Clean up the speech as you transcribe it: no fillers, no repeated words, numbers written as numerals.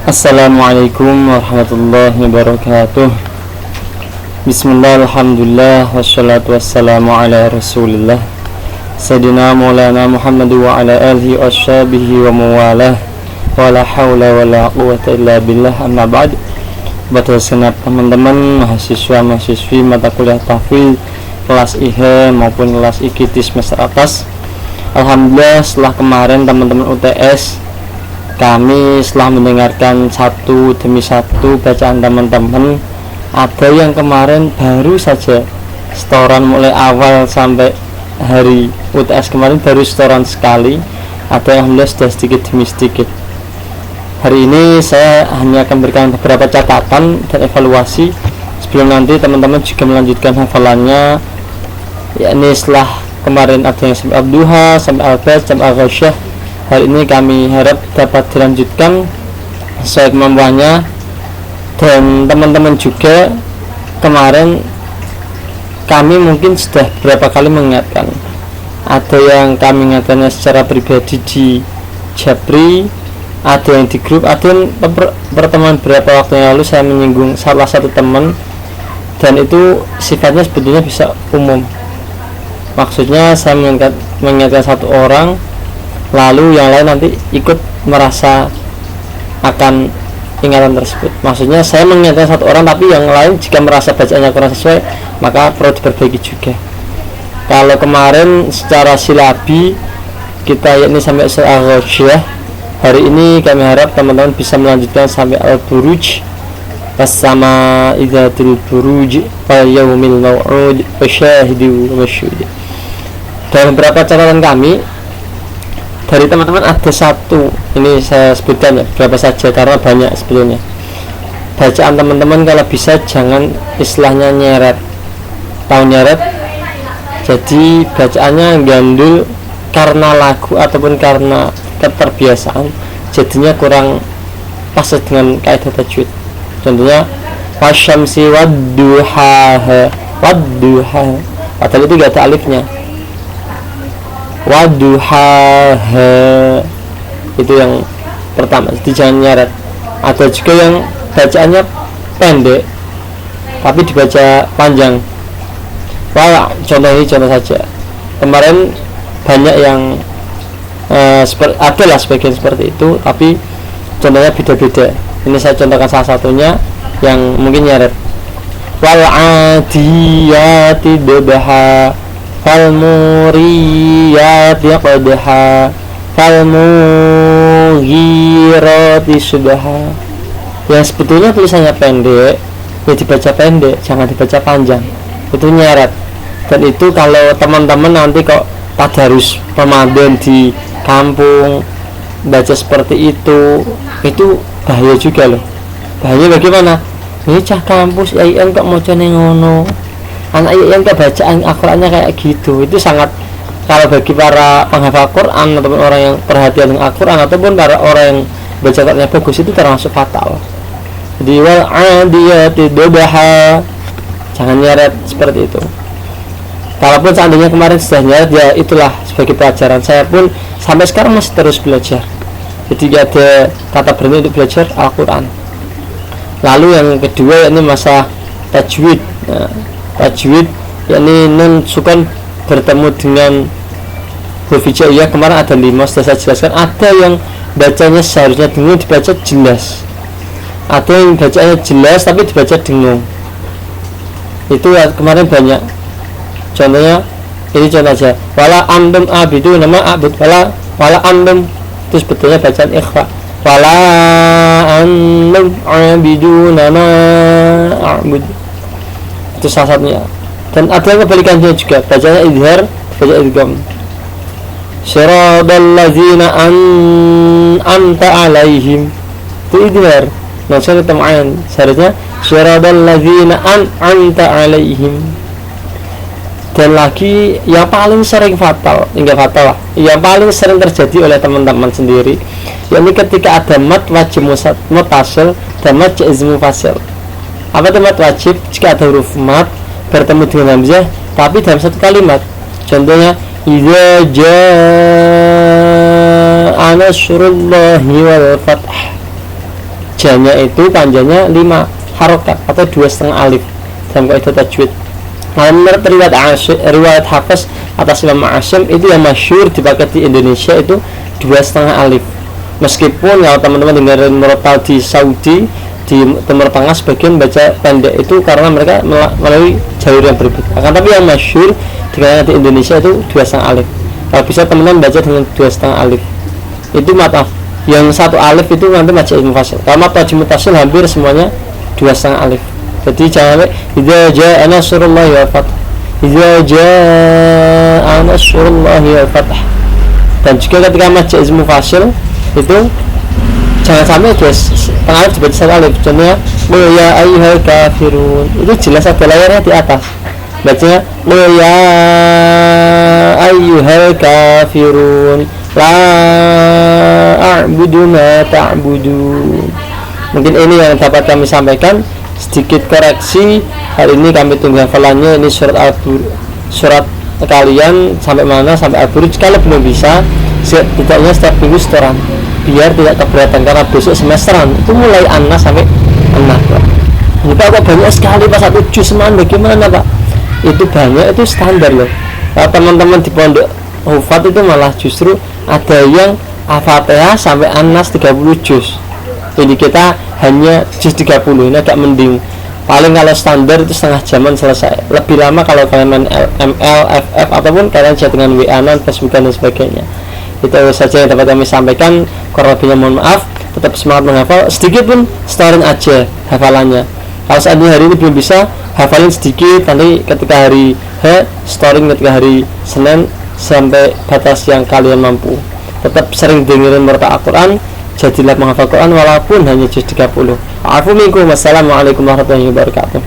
Assalamualaikum warahmatullahi wabarakatuh. Bismillah, alhamdulillah, wassalatu wassalamu ala rasulillah Sayyidina Maulana Muhammad wa ala alihi wa sahbihi wa mawalah. Wa la hawla wa la quwwata illa billah, amma ba'd. Pada senap teman-teman mahasiswa-mahasiswi mata kuliah tahfidz kelas IH maupun kelas IKT semester atas, alhamdulillah setelah kemarin teman-teman UTS, kami setelah mendengarkan satu demi satu bacaan teman-teman. Ada yang kemarin baru saja setoran mulai awal sampai hari UTS kemarin baru setoran sekali. Ada yang alhamdulillah sudah sedikit demi sedikit. Hari ini saya hanya akan berikan beberapa catatan dan evaluasi sebelum nanti teman-teman juga melanjutkan hafalannya, yakni setelah kemarin ada yang sampai Abduha, sampai Al-Bas, sampai Al-Ghasyah. Hari ini kami harap dapat dilanjutkan sesuai kemampuannya. Dan teman-teman juga kemarin kami mungkin sudah beberapa kali mengingatkan, ada yang kami ingatkannya secara pribadi di Japri, ada yang di grup, ada yang pertemuan beberapa waktu yang lalu saya menyinggung salah satu teman, dan itu sifatnya sebetulnya bisa umum. Maksudnya saya mengingatkan satu orang, lalu yang lain nanti ikut merasa akan ingatan tersebut. Maksudnya saya mengingatkan satu orang, tapi yang lain jika merasa bacaannya kurang sesuai, maka perlu diperbaiki juga. Kalau kemarin secara silabi kita yakni sampai Al-Ghasyah, hari ini kami harap teman-teman bisa melanjutkan sampai Al-Buruj, bersama idzatul buruj wal yaumil maw'ud wa syahidu wa masyhud. Dan beberapa catatan kami dari teman-teman ada satu, ini saya sebutkan ya berapa saja karena banyak sebetulnya. Bacaan teman-teman kalau bisa jangan istilahnya nyeret, tahu nyeret, jadi bacaannya gandul karena lagu ataupun karena keterbiasaan, jadinya kurang pas dengan kaidah tajwid. Contohnya wasyamsi wadduhaha, wadduha, padahal itu gak ada alifnya. Wadduhaha, itu yang pertama, jadi jangan nyeret. Ada juga yang bacaannya pendek tapi dibaca panjang. Wah, contoh saja. Kemarin banyak yang adalah sebagian seperti itu, tapi contohnya beda-beda. Ini saya contohkan salah satunya yang mungkin nyeret. Wal adiyati dabha fal muriyati qadha fal mughirati subha. Yang sebetulnya tulisannya pendek ya dibaca pendek, jangan dibaca panjang, itu nyeret. Dan itu kalau teman-teman nanti kok tadarus Ramadan di kampung baca seperti itu bahaya juga loh. Bahaya bagaimana? Ini cah kampus IAIN kok mocone ngono, anak IAIN kok bacaan Al-Qur'annya kayak gitu. Itu sangat, kalau bagi para penghafal Quran ataupun orang yang perhatian dengan Al-Qur'an ataupun para orang yang baca Qurannya bagus, itu termasuk fatal. Jadi wal adiyati dabha, jangan nyeret seperti itu. Kalaupun seandainya kemarin sudah nyeret, ya itulah sebagai pelajaran. Saya pun sampai sekarang masih terus belajar, jadi ada kata berhenti untuk belajar Al-Quran. Lalu yang kedua yakni masalah tajwid. Tajwid yakni nun sukun bertemu dengan huruf hijaiyah. Kemarin ada 5 sudah saya jelaskan. Ada yang bacanya seharusnya dengung dibaca jelas, ada yang bacanya jelas tapi dibaca dengung. Itu ya, kemarin banyak. Contohnya ini contoh aja, wala antum abidu nama abud, wala antum, itu sebetulnya bacaan ikhfa. Wala antum abidu nama abud, itu salah satunya. Dan ada yang kebalikannya juga, bacanya idhar, baca idgham. Siratal ladzina an'amta alaihim, itu idhar. Nah, saya ketemu ayan, seharusnya siratal ladzina an'amta alaihim. Dan lagi yang paling sering fatal, enggak fatal lah, yang paling sering terjadi oleh teman-teman sendiri, yakni ketika ada mad wajib mutasil dan mad jaiz mufasil. Apa itu mad wajib? Jika ada huruf mad bertemu dengan hamzah tapi dalam satu kalimat. Contohnya idza jaa nasrullahi wal fath, janya itu panjangnya 5 harokat atau 2,5 alif dalam kaidah tajwid. Nah, menurut riwayat Hafiz atas Imam Asyam itu yang masyhur dipakai di Indonesia itu 2,5 alif. Meskipun kalau teman-teman dengerin murotal di Saudi di Timur Tengah sebagian baca pendek itu karena mereka melalui jalur yang berbeda. Akan tapi yang masyhur di Indonesia itu 2,5 alif. Kalau bisa teman-teman baca dengan 2,5 alif. Itu maaf, yang 1 alif itu nanti baca mufassal. Kalau mataji mutasil hampir semuanya 2,5 alif. Jadi jangan idza jaa nasrullahi wal fath. Idza jaa nasrullahi wal fath. Dan juga ketika baca ismu fasil itu jangan sampai 2,5 alif dibaca 1 alif. Contohnya ya ayyuhal kafirun. Itu jelas ada layarnya di atas. Bacanya ya ayyuhal kafirun la a'budu ma ta'budun. Mungkin ini yang dapat kami sampaikan. Sedikit koreksi, hari ini kami tunggu hafalannya. Ini surat kalian sampai mana, sampai Al-Buruj. Kalau belum bisa, setidaknya setiap minggu setoran biar tidak keberatan, karena besok semesteran itu mulai An-Nas sampai An-Nas. Kita kok banyak sekali pas 1 juz semuanya, bagaimana Pak? Itu banyak, itu standar loh. Kalau teman-teman di pondok hufat itu malah justru ada yang Al-Fatihah sampai An-Nas 30 juz. Jadi kita hanya juz 30, ini agak mending. Paling kalau standar itu setengah jaman selesai. Lebih lama kalau kalian main ML, FF ataupun kalian chat dengan WA-an, Facebookan dan sebagainya. Itu saja yang dapat kami sampaikan. Kurang lebihnya mohon maaf. Tetap semangat menghafal. Sedikit pun setorin aja hafalannya. Kalau saat ini hari ini belum bisa, hafalin sedikit. Nanti ketika hari storing ketika hari Senin sampai batas yang kalian mampu. Tetap sering dengerin murotal Al-Quran. Jadilah menghafal Quran walaupun hanya juz 30. Afu minkum. Wassalamualaikum warahmatullahi wabarakatuh.